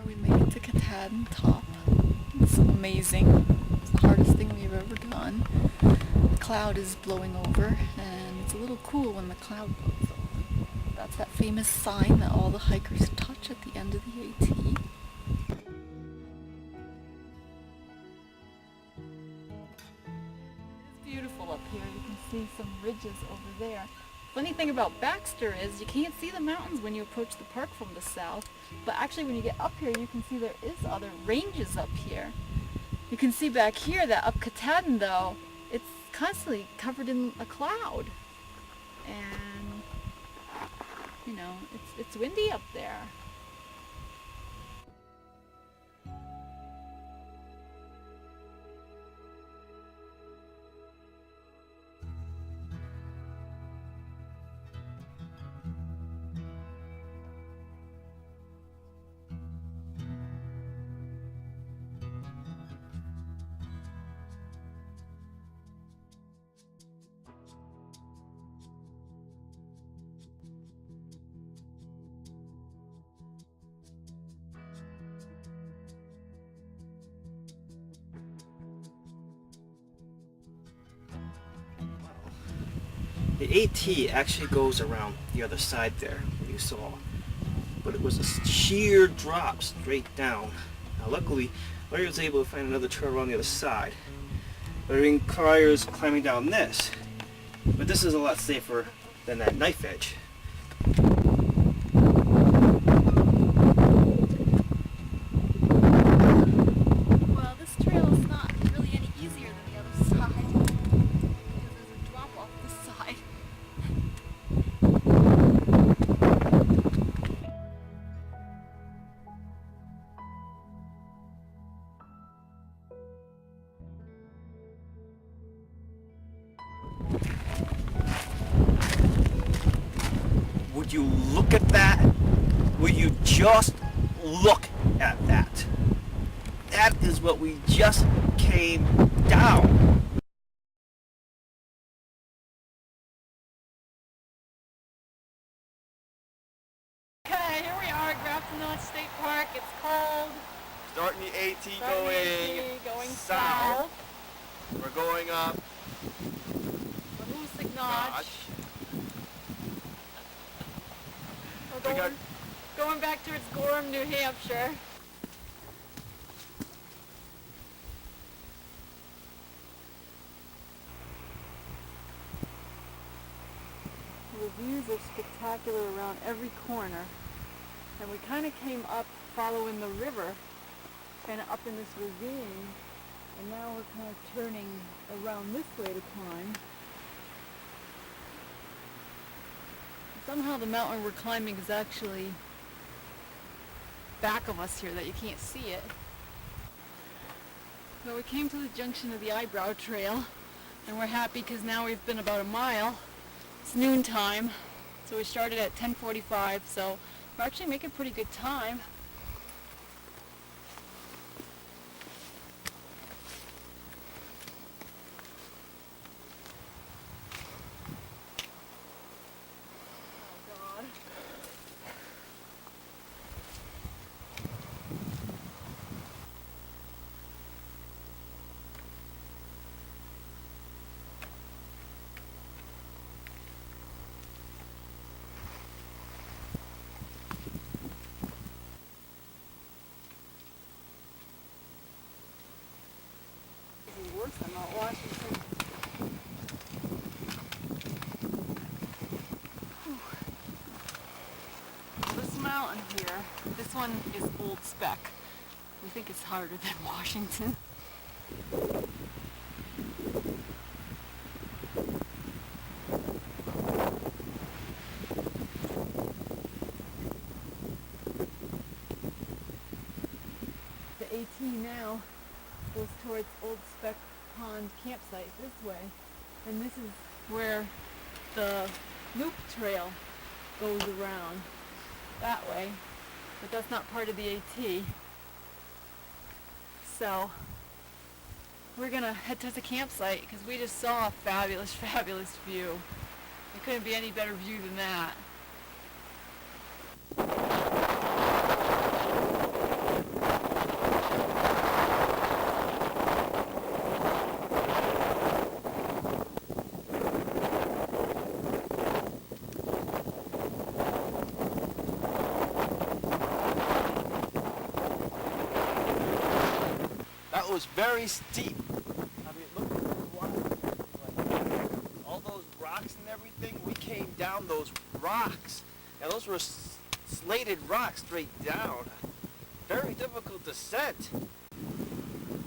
We made it to Katahdin Top. It's amazing. It's the hardest thing we've ever done. The cloud is blowing over, and it's a little cool when the cloud blows over. That's that famous sign that all the hikers touch at the end of the AT. It's beautiful up here. You can see some ridges over there. Funny thing about Baxter is you can't see the mountains when you approach the park from the south, but actually when you get up here you can see there is other ranges up here. You can see back here that up Katahdin though, it's constantly covered in a cloud. And you know, it's windy up there. The AT actually goes around the other side there, you saw, but it was a sheer drop straight down. Now luckily, Larry was able to find another trail around the other side, but it requires climbing down this. But this is a lot safer than that knife edge. Well, this trail is not really any easier than the other side, because there's a drop off this side. Would you look at that? Would you just look at that? That is what we just came down. Okay, here we are at Grafton Notch State Park. It's cold. Starting the AT Going south. We're going up Notch. Notch. We're going back towards Gorham, New Hampshire. The views are spectacular around every corner, and we kind of came up following the river, kind of up in this ravine, and now we're kind of turning around this way to climb. Somehow the mountain we're climbing is actually back of us here, that you can't see it. So we came to the junction of the Eyebrow Trail, and we're happy because now we've been about a mile. It's noontime, so we started at 10:45, so we're actually making pretty good time. Worse, I'm not Washington. This mountain here, this one is Old Spec. We think it's harder than Washington. The AT now goes towards Old Spec Pond campsite this way, and this is where the loop trail goes around that way, but that's not part of the AT. So we're gonna head to the campsite because we just saw a fabulous, fabulous view. It couldn't be any better view than that. it was very steep. I mean, look at those rocks. Like, all those rocks and everything, we came down those rocks. And those were slated rocks straight down. Very difficult descent.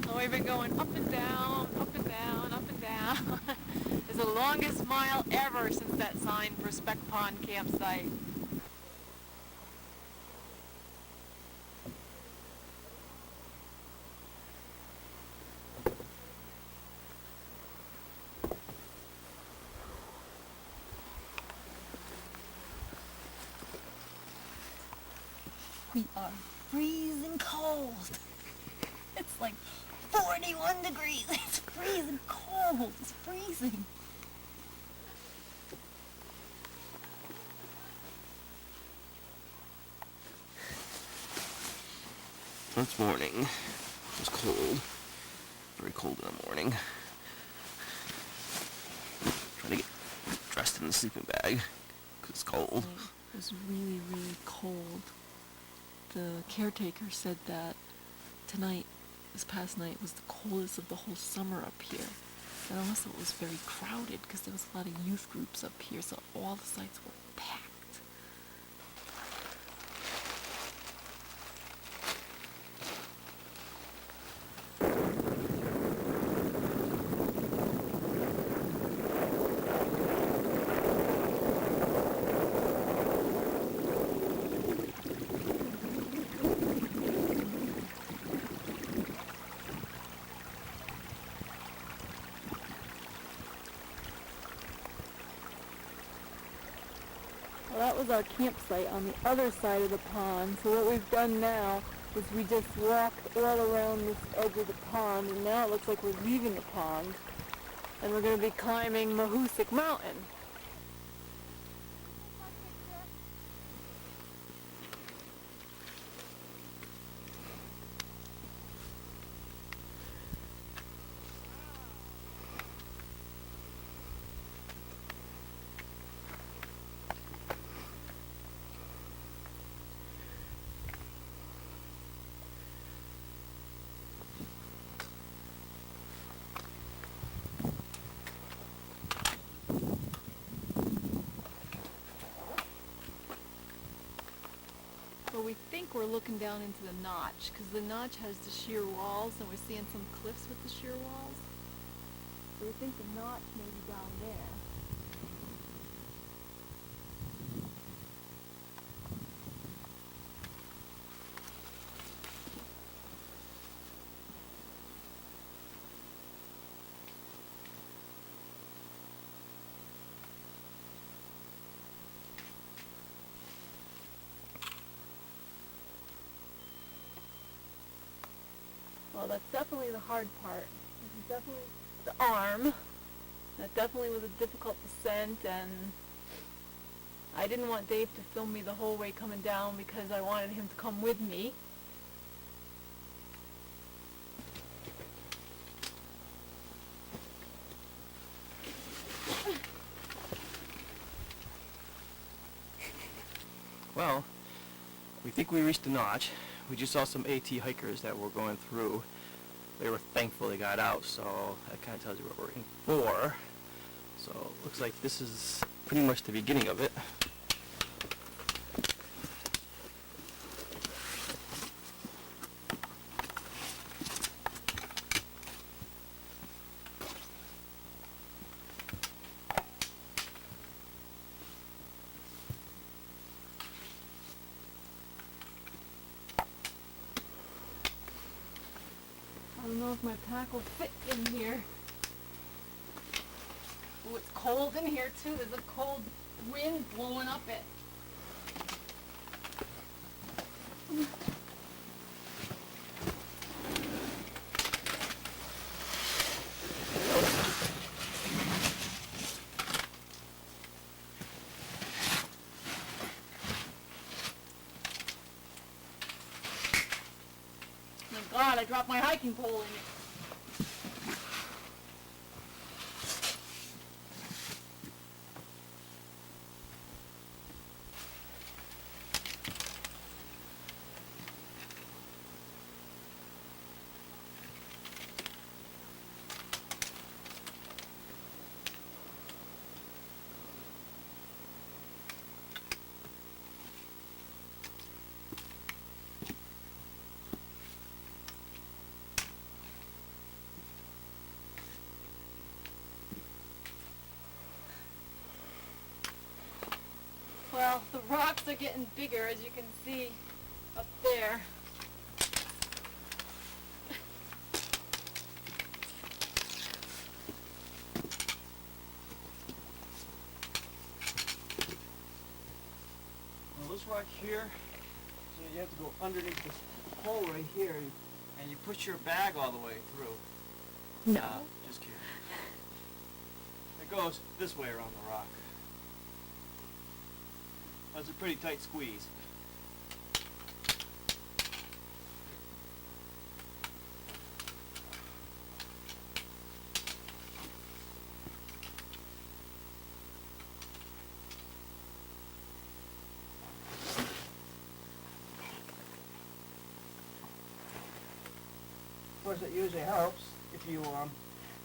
Oh, we've been going up and down, up and down, up and down. It's the longest mile ever since that sign for Speck Pond campsite. We are freezing cold. It's like 41 degrees. It's freezing cold. It's freezing. This morning, it was cold. Very cold in the morning. Trying to get dressed in the sleeping bag because it's cold. It was really, really cold. The caretaker said that tonight, this past night, was the coldest of the whole summer up here. And also it was very crowded because there was a lot of youth groups up here, so all the sites were packed. Well, that was our campsite on the other side of the pond. So what we've done now is we just walked all around this edge of the pond, and now it looks like we're leaving the pond, and we're going to be climbing Mahoosic Mountain. Well, we think we're looking down into the notch, because the notch has the sheer walls, and we're seeing some cliffs with the sheer walls. So we think the notch may be down there. Well, that's definitely the hard part. This is definitely the arm. That definitely was a difficult descent, and I didn't want Dave to film me the whole way coming down because I wanted him to come with me. Well, we think we reached the notch. We just saw some AT hikers that were going through. They were thankful they got out, so that kind of tells you what we're in for. So it looks like this is pretty much the beginning of it. I don't know if my pack will fit in here. Oh, it's cold in here too. There's a cold wind blowing up it. Oh my God, I dropped my hiking pole in it. Well, the rocks are getting bigger, as you can see up there. Well, this rock here, so you have to go underneath this hole right here, and you push your bag all the way through. No. Just kidding. It goes this way around the rock. That's a pretty tight squeeze. Of course, it usually helps if you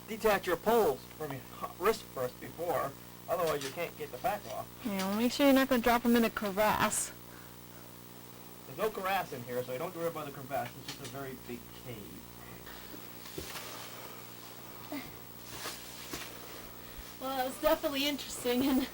detach your poles from your wrist first before. Otherwise, you can't get the pack off. Yeah, well, make sure you're not going to drop them in a crevasse. There's no crevasse in here, so you don't worry about the crevasse. It's just a very big cave. Well, that was definitely interesting. And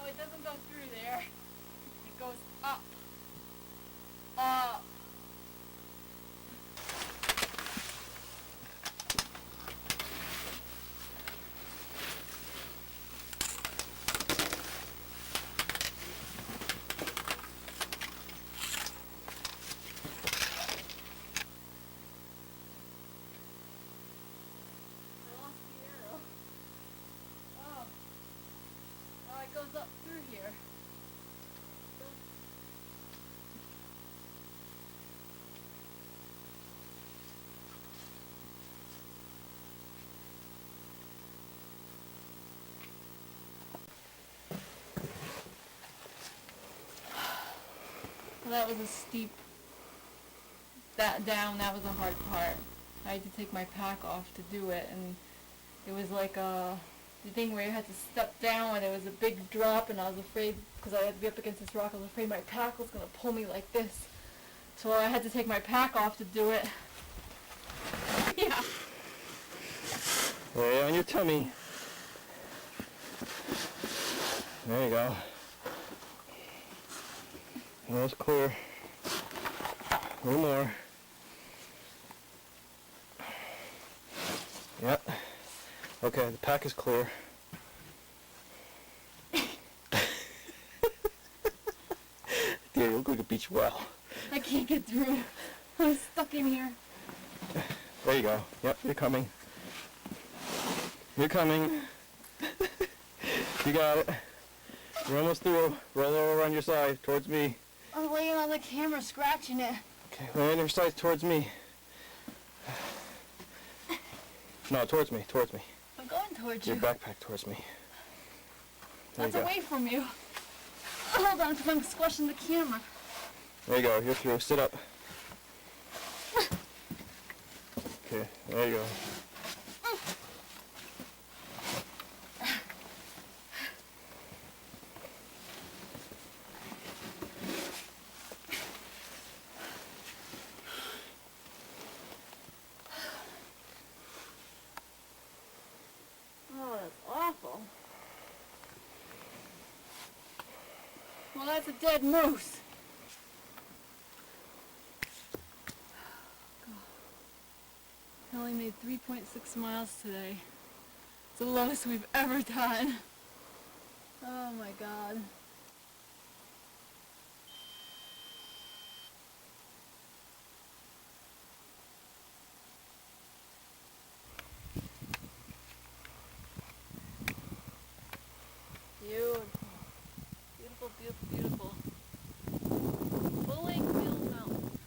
it doesn't go through there. It goes up. Up. I lost the arrow. Oh. Oh, it goes up through here. Well, that was a steep, that was a hard part. I had to take my pack off to do it, and it was like the thing where you had to step down and it was a big drop, and I was afraid, because I had to be up against this rock, I was afraid my pack was going to pull me like this. So I had to take my pack off to do it. Yeah. Lay on your tummy. There you go. That's clear. A little more. Yep. Okay, the pack is clear. Dear, you look like a beach well. I can't get through. I'm stuck in here. There you go. Yep, you're coming. You're coming. You got it. You're almost through. Roll over on your side, towards me. I'm laying on the camera, scratching it. Okay, lay on your side, towards me. No, towards me, towards me. I'm going towards Your you. backpack towards me. There That's you go. away from you. Hold on, because I'm squashing the camera. There you go, you're through. Sit up. Okay, there you go. Oh, that's awful. Well, that's a dead moose. I only made 3.6 miles today. It's the lowest we've ever done. Oh my God. Beautiful. Beautiful, beautiful, beautiful. Full Lake Wheel Mountain.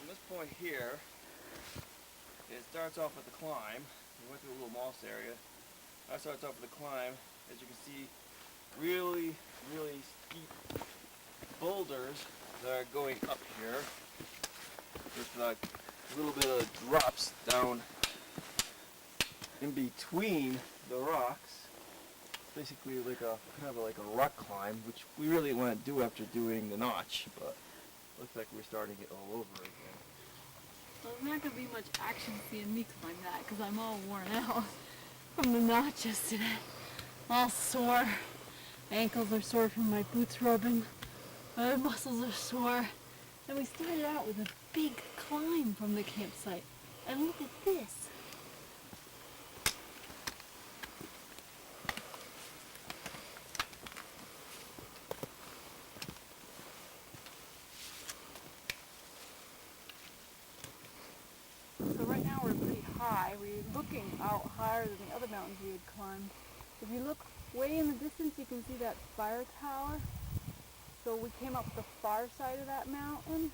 from this point here, it starts off with the climb. We went through a little moss area. That starts off with the climb. As you can see, really, really steep boulders that are going up here. With like a little bit of drops down in between the rocks. Basically like a kind of like a rock climb, which we really want to do after doing the notch, but looks like we're starting it all over again. Well, there's not going to be much action seeing me climb that because I'm all worn out from the notch yesterday. All sore. My ankles are sore from my boots rubbing. My muscles are sore. And we started out with a big climb from the campsite. And look at this. So right now we're pretty high. We're looking out higher than the other mountains we had climbed. If you look way in the distance, you can see that fire tower. So we came up the far side of that mountain,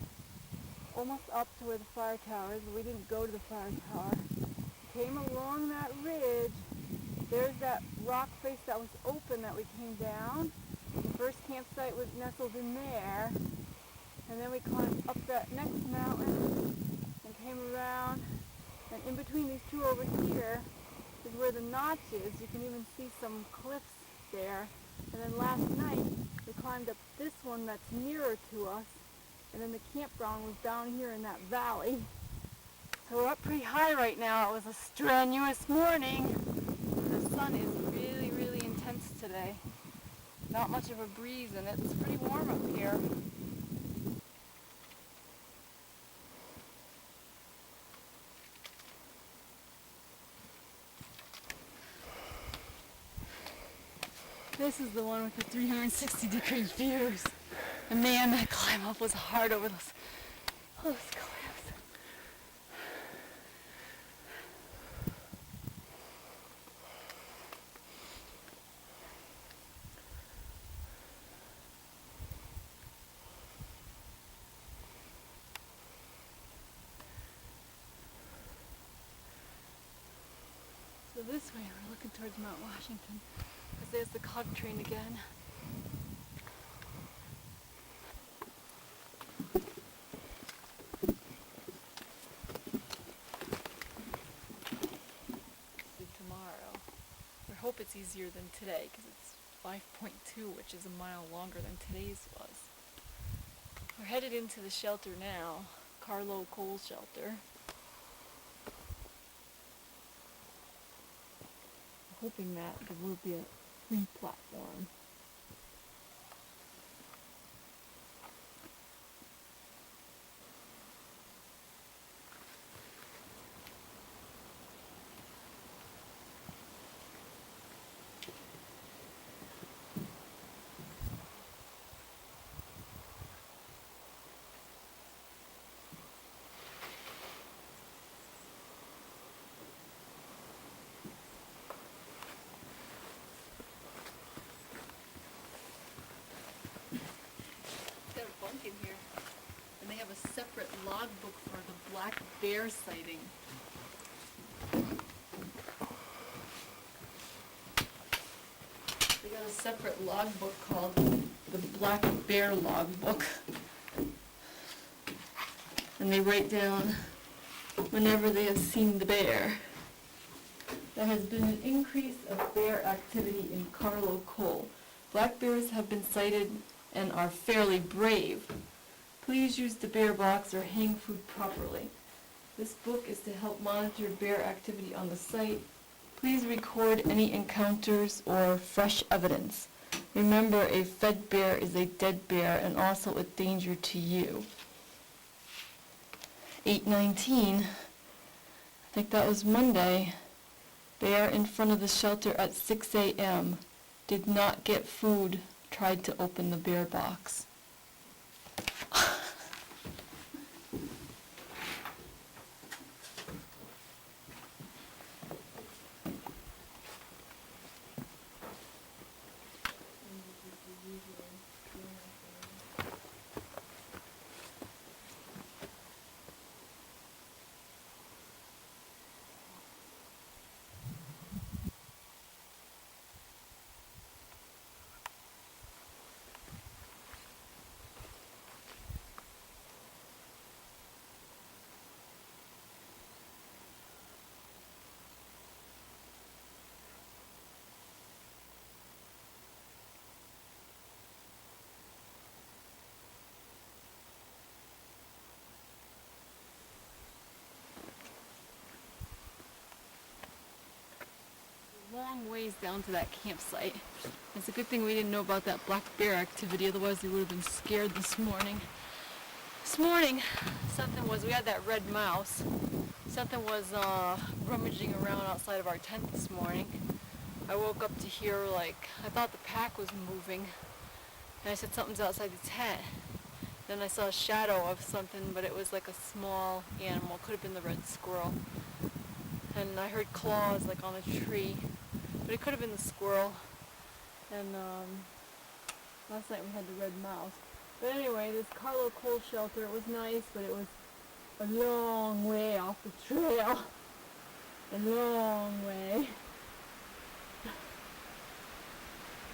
almost up to where the fire tower is, but we didn't go to the fire tower. Came along that ridge. There's that rock face that was open that we came down. The first campsite was nestled in there. And then we climbed up that next mountain and came around. And in between these two over here is where the notch is. You can even see some cliffs there. And then last night we climbed up this one that's nearer to us. And then the campground was down here in that valley. So we're up pretty high right now. It was a strenuous morning. The sun is really, really intense today. Not much of a breeze and it's pretty warm up here. This is the one with the 360-degree views. And man, that climb up was hard over those cliffs. So this way we're looking towards Mount Washington. Because there's the cog train again. See tomorrow. We hope it's easier than today because it's 5.2, which is a mile longer than today's was. We're headed into the shelter now, Carlo Coal Shelter. Hoping that there will be a free platform. In here, and they have a separate logbook for the black bear sighting. They got a separate logbook called the Black Bear Logbook, and they write down whenever they have seen the bear. There has been an increase of bear activity in Carlo Coal. Black bears have been sighted and are fairly brave. Please use the bear box or hang food properly. This book is to help monitor bear activity on the site. Please record any encounters or fresh evidence. Remember, a fed bear is a dead bear and also a danger to you. 8/19, I think that was Monday. Bear in front of the shelter at 6 a.m. Did not get food. Tried to open the bear box. long ways down to that campsite. It's a good thing we didn't know about that black bear activity, otherwise we would have been scared this morning. This morning, we had that red mouse. Something was rummaging around outside of our tent this morning. I woke up to hear, like, I thought the pack was moving, and I said something's outside the tent. Then I saw a shadow of something, but it was like a small animal. Could have been the red squirrel. And I heard claws like on a tree, but it could have been the squirrel. And last night we had the red mouse. But anyway, this Carlo coal shelter, it was nice, but it was a long way off the trail. A long way.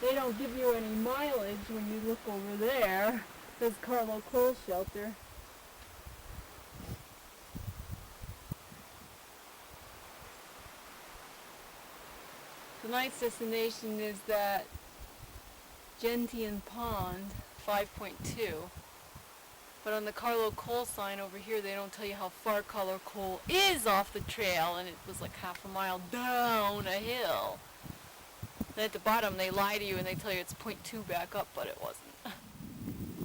They don't give you any mileage when you look over there. It says Carlo coal shelter. Tonight's destination is that Gentian Pond 5.2. But on the Carlo Coal sign over here, they don't tell you how far Carlo Coal is off the trail, and it was like half a mile down a hill. Then at the bottom, they lie to you and they tell you it's 0.2 back up, but it wasn't.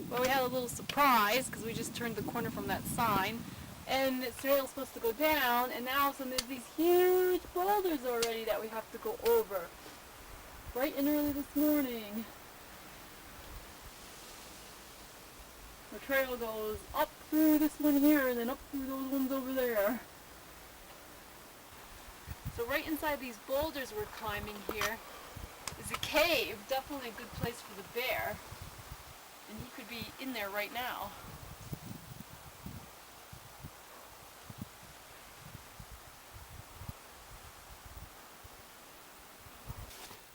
Well, we had a little surprise because we just turned the corner from that sign, and the trail's supposed to go down, and now all of a sudden there's these huge boulders already that we have to go over. Bright and early this morning. The trail goes up through this one here and then up through those ones over there. So right inside these boulders we're climbing here is a cave, definitely a good place for the bear. And he could be in there right now.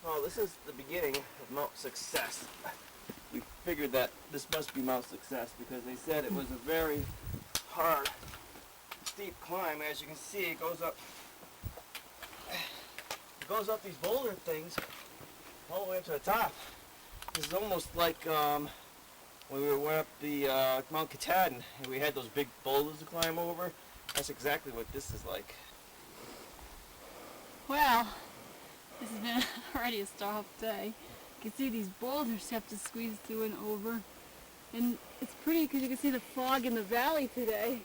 Oh, this is the beginning of Mount Success. We figured that this must be Mount Success because they said it was a very hard, steep climb. As you can see, it goes up these boulder things all the way up to the top. This is almost like when we went up the Mount Katahdin and we had those big boulders to climb over. That's exactly what this is like. Well, this has been already a start day. You can see these boulders you have to squeeze through and over. And it's pretty because you can see the fog in the valley today.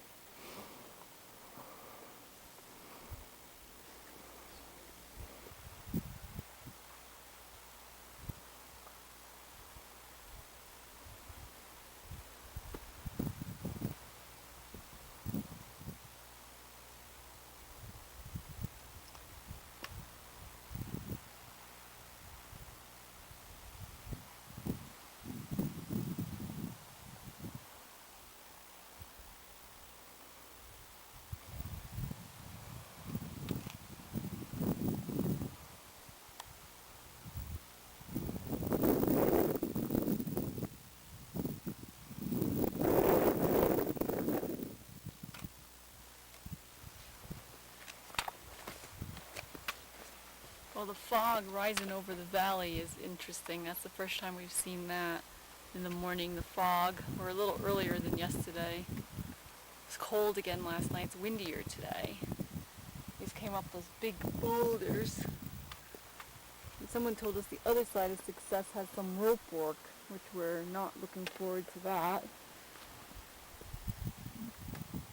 Well, the fog rising over the valley is interesting. That's the first time we've seen that in the morning, the fog. We're a little earlier than yesterday. It was cold again last night. It's windier today. These came up those big boulders. And someone told us the other side of Success has some rope work, which we're not looking forward to that.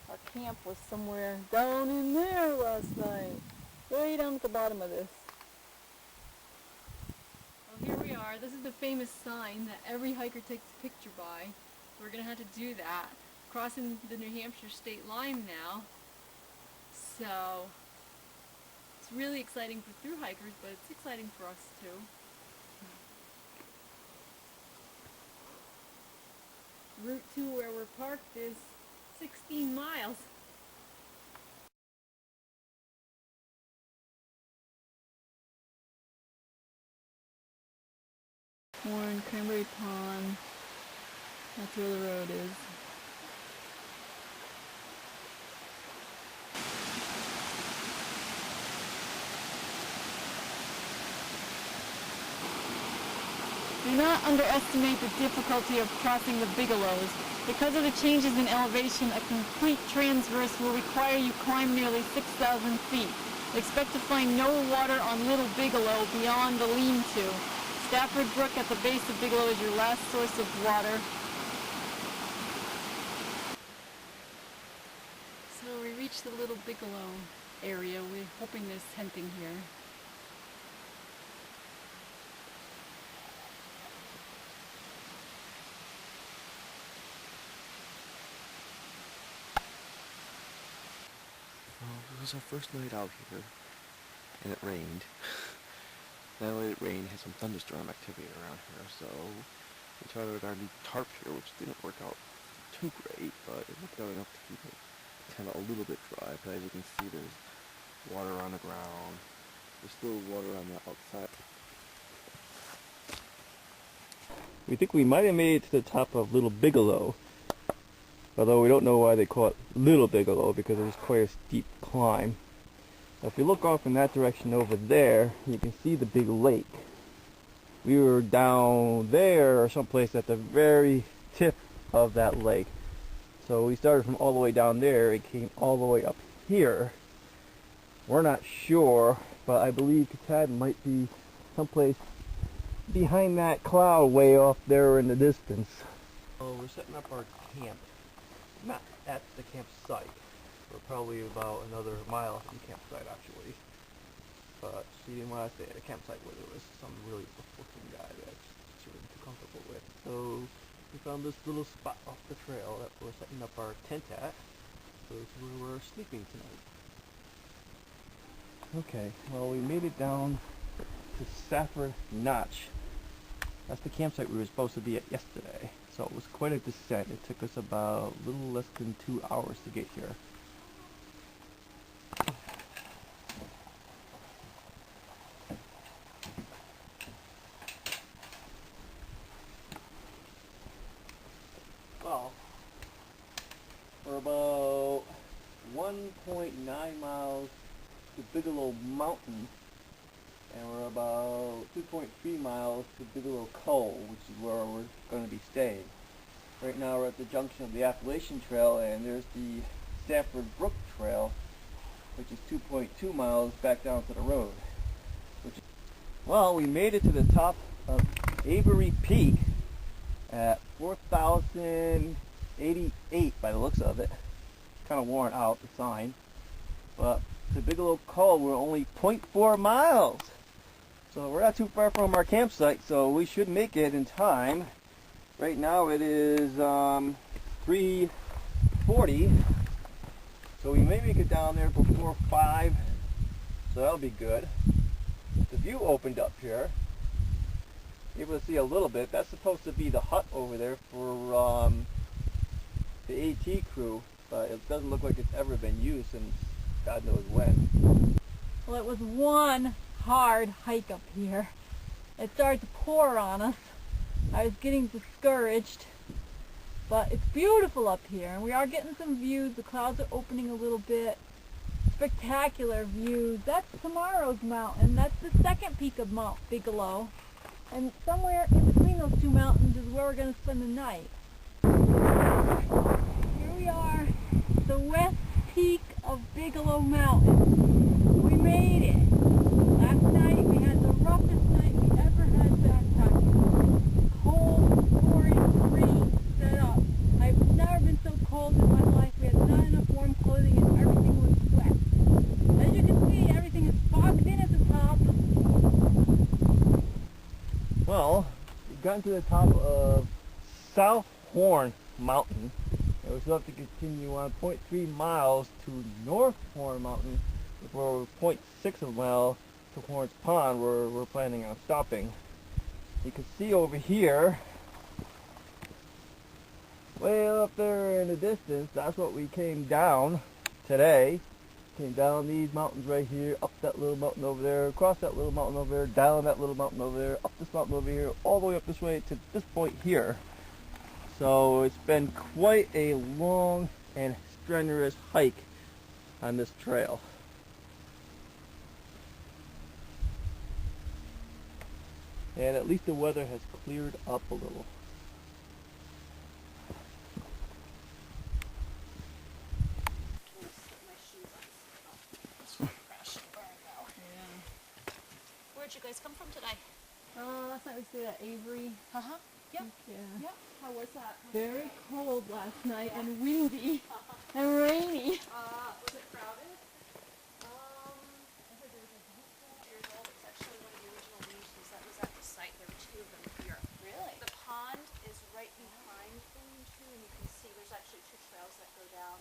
Our camp was somewhere down in there last night. Way down at the bottom of this. Here we are. This is the famous sign that every hiker takes a picture by. We're going to have to do that. Crossing the New Hampshire state line now. So, it's really exciting for thru hikers, but it's exciting for us too. Route 2 where we're parked is 16 miles. Warren, Cranberry Pond, that's where the road is. Do not underestimate the difficulty of crossing the Bigalows. Because of the changes in elevation, a complete transverse will require you climb nearly 6,000 feet. Expect to find no water on Little Bigelow beyond the lean-to. Stafford Brook at the base of Bigelow is your last source of water. So we reached the Little Bigelow area. We're hoping there's tenting here. Well, it was our first night out here, and it rained. That way it rained, had some thunderstorm activity around here, so we tried our new tarp here, which didn't work out too great, but it worked out enough to keep it kind of a little bit dry. But as you can see, there's water on the ground. There's still water on the outside. We think we might have made it to the top of Little Bigelow, although we don't know why they call it Little Bigelow, because it was quite a steep climb. Now, if you look off in that direction over there, you can see the big lake. We were down there or someplace at the very tip of that lake. So we started from all the way down there, it came all the way up here. We're not sure, but I believe Katad might be someplace behind that cloud way off there in the distance. So we're setting up our camp. Not at the campsite. We're probably about another mile from the campsite actually. But she didn't want to stay at a campsite where there was some really rough-looking guy that she wasn't too comfortable with. So we found this little spot off the trail that we're setting up our tent at. So it's where we're sleeping tonight. Okay, well we made it down to Grafton Notch. That's the campsite we were supposed to be at yesterday. So it was quite a descent. It took us about a little less than 2 hours to get here. Well, we're about 1.9 miles to Bigelow Mountain, and we're about 2.3 miles to Bigelow Cove, which is where we're going to be staying. Right now we're at the junction of the Appalachian Trail, and there's the Stafford Brook Trail, which is 2.2 miles back down to the road. Well, we made it to the top of Avery Peak at 4,088 by the looks of it. Kind of worn out, the sign. But to Bigelow Cove, we're only 0.4 miles. So we're not too far from our campsite, so we should make it in time. Right now it is 3:40, so we may make it down there before 5, so that'll be good. The view opened up here. Able to see a little bit. That's supposed to be the hut over there for the AT crew, but it doesn't look like it's ever been used since God knows when. Well, it was one hard hike up here. It started to pour on us. I was getting discouraged, but it's beautiful up here, and we are getting some views. The clouds are opening a little bit. Spectacular views. That's tomorrow's mountain. That's the second peak of Mount Bigelow, and somewhere in between those two mountains is where we're going to spend the night. Here we are, the west peak of Bigelow Mountain. We made it. Last night we had the roughest night we ever had backpacking. Cold, pouring rain set up. I've never been so cold in my life. We had not enough warm clothing and everything was wet. As you can see, everything is fogged in at the top. Well, we've gotten to the top of South Horn Mountain, and we still have to continue on 0.3 miles to North Horn Mountain before 0.6 of a mile to Horns Pond, where we're planning on stopping. You can see over here, way up there in the distance, that's what we came down today. Came down these mountains right here, up that little mountain over there, across that little mountain over there, down that little mountain over there, up this mountain over here, all the way up this way to this point here. So it's been quite a long and strenuous hike on this trail. And at least the weather has cleared up a little. guys come from today? Last night we stayed at Avery. Uh-huh. Yep. Yeah. Yep. How was that? Very cold last night and windy and rainy. Was it crowded? I heard there was a boat 4 years old. It's actually one of the original leashes that was at the site. There were 2 of them here. Really? The pond is right behind the lean-to, and you can see there's actually 2 trails that go down,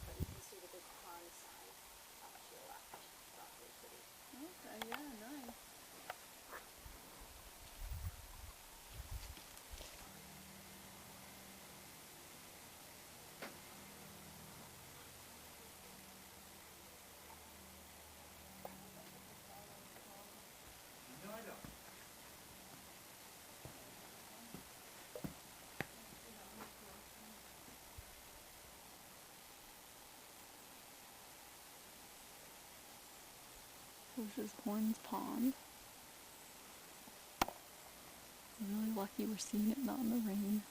but you can see the big pond sign to your left. It's not really pretty. Okay, yeah, nice. This is Horns Pond. I'm really lucky we're seeing it not in the rain.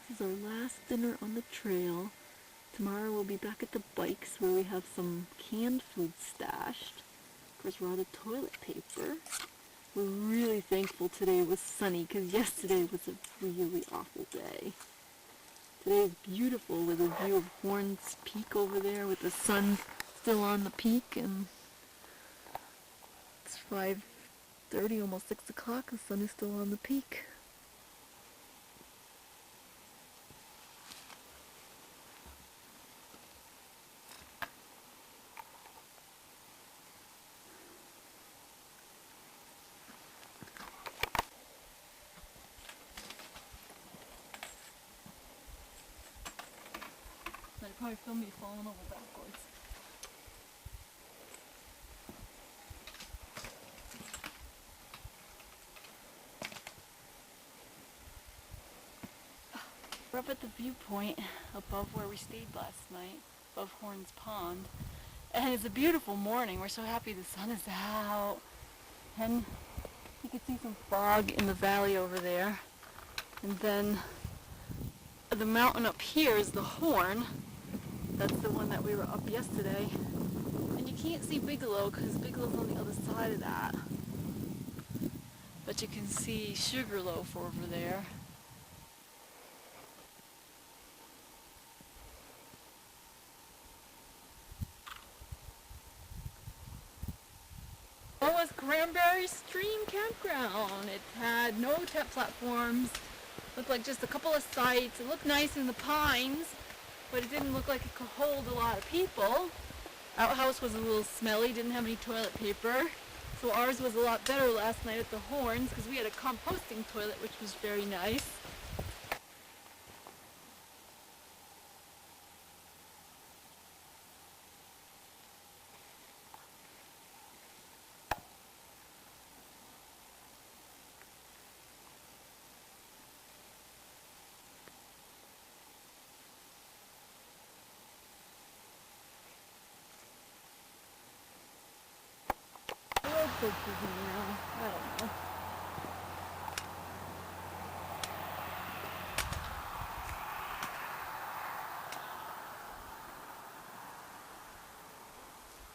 This is our last dinner on the trail. Tomorrow we'll be back at the bikes where we have some canned food stashed. Of course, we're out of toilet paper. We're really thankful today was sunny because yesterday was a really awful day. Today is beautiful with a view of Horns Peak over there with the sun still on the peak, and it's 5:30, almost 6 o'clock. The sun is still on the peak. They'd probably film me falling over backwards. We're up at the viewpoint above where we stayed last night, above Horns Pond. And it's a beautiful morning. We're so happy the sun is out. And you can see some fog in the valley over there. And then the mountain up here is the Horn. That's the one that we were up yesterday. And you can't see Bigelow because Bigelow's on the other side of that. But you can see Sugarloaf over there. It was Cranberry Stream Campground. It had no tent platforms. Looked like just a couple of sites. It looked nice in the pines, but it didn't look like it could hold a lot of people. Outhouse was a little smelly, didn't have any toilet paper. So ours was a lot better last night at the Horns because we had a composting toilet, which was very nice. Big now. I don't know.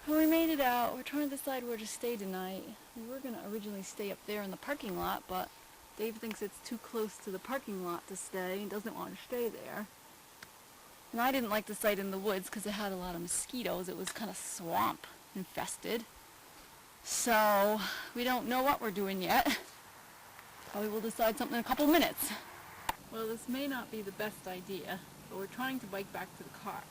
Well, we made it out. We're trying to decide where to stay tonight. We were going to originally stay up there in the parking lot, but Dave thinks it's too close to the parking lot to stay and doesn't want to stay there. And I didn't like the site in the woods because it had a lot of mosquitoes. It was kind of swamp infested. So, we don't know what we're doing yet. Probably we'll decide something in a couple minutes. Well, this may not be the best idea, but we're trying to bike back to the car.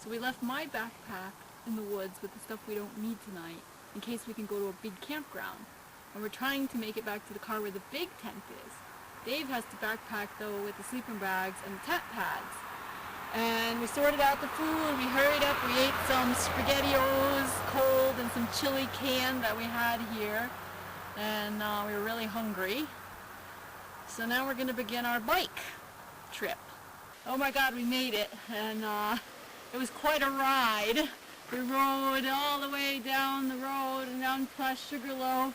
So we left my backpack in the woods with the stuff we don't need tonight, in case we can go to a big campground. And we're trying to make it back to the car where the big tent is. Dave has to backpack, though, with the sleeping bags and the tent pads. And we sorted out the food, we hurried up, we ate some SpaghettiOs cold and some chili canned that we had here. And we were really hungry. So now we're going to begin our bike trip. Oh my God, we made it, and it was quite a ride. We rode all the way down the road and down past Sugarloaf,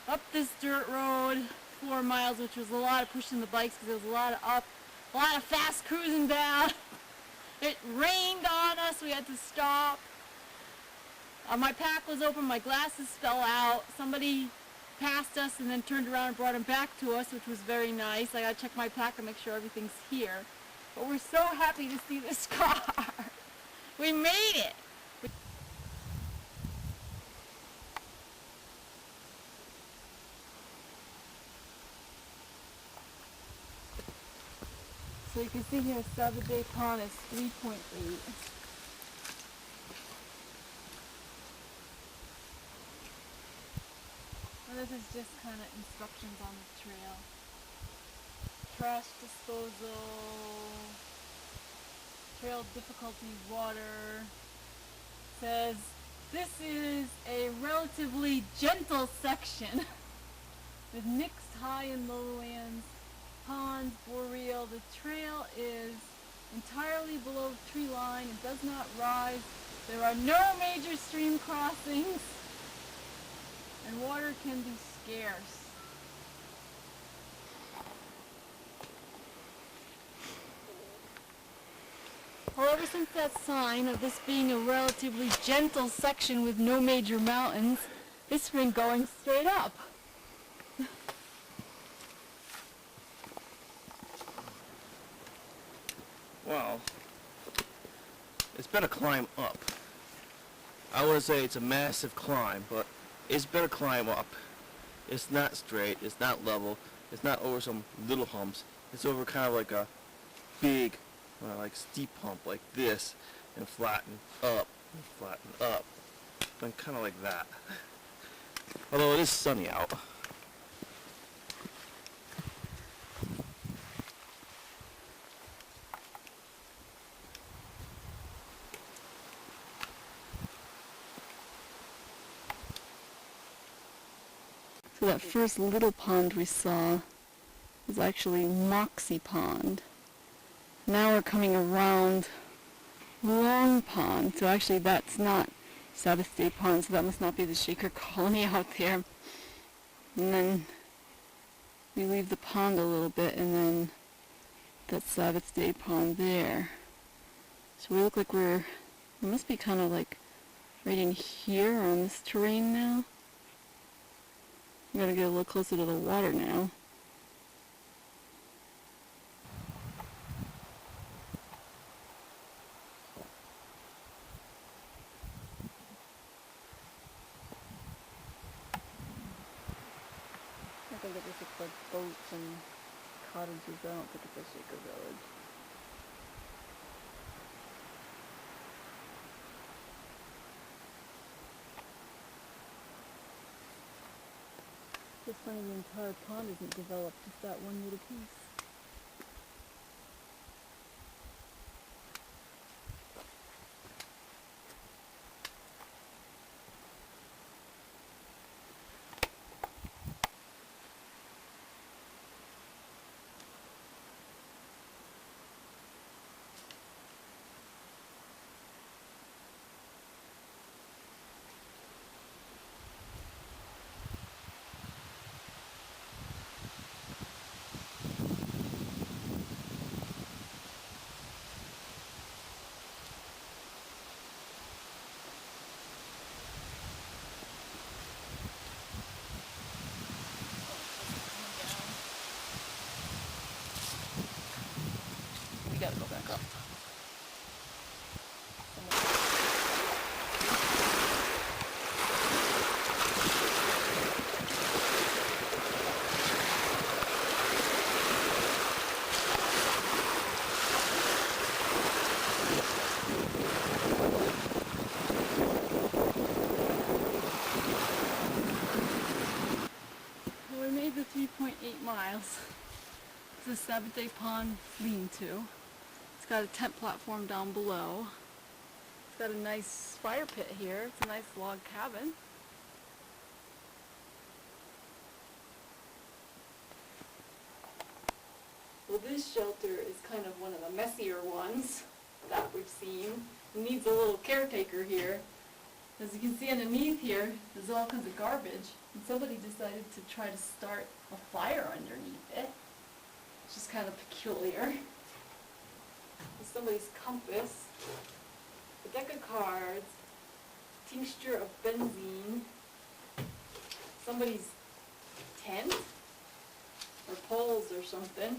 up this dirt road, 4 miles, which was a lot of pushing the bikes because there was a lot of up, a lot of fast cruising down. It rained on us, we had to stop. My pack was open, my glasses fell out. Somebody passed us and then turned around and brought them back to us, which was very nice. I gotta check my pack and make sure everything's here. But we're so happy to see this car. We made it. So you can see here, Sabbath Pond is 3.8. And this is just kind of instructions on the trail. Trash disposal, trail difficulty, water. Says this is a relatively gentle section with mixed high and lowlands, ponds, boreal. The trail is entirely below tree line. It does not rise. There are no major stream crossings, and water can be scarce. However, since that sign of this being a relatively gentle section with no major mountains, it's been going straight up. Well, it's been a climb up. I wouldn't say it's a massive climb, but it's been a climb up. It's not straight, it's not level, it's not over some little humps. It's over kind of like a big, like steep hump like this, and flatten up, and flatten up. And kind of like that. Although it is sunny out. So that first little pond we saw was actually Moxie Pond. Now we're coming around Long Pond. So actually that's not Sabbath State Pond, so that must not be the Shaker colony out there. And then we leave the pond a little bit, and then that's Sabbath State Pond there. So we look like we must be kind of like right in here on this terrain now. I'm going to get a little closer to the water now. I think it just looks like boats and cottages. I don't think it's a Shaker village. It's funny the entire pond isn't developed, just that one little piece. Gotta go back up. Well, we made the 3.8 miles. It's the Sabbath Day Pond lean-to. It's got a tent platform down below. It's got a nice fire pit here. It's a nice log cabin. Well, this shelter is kind of one of the messier ones that we've seen. It needs a little caretaker here. As you can see underneath here, there's all kinds of garbage. And somebody decided to try to start a fire underneath it. It's just kind of peculiar. There's somebody's compass, a deck of cards, tincture of benzene, somebody's tent, or poles or something.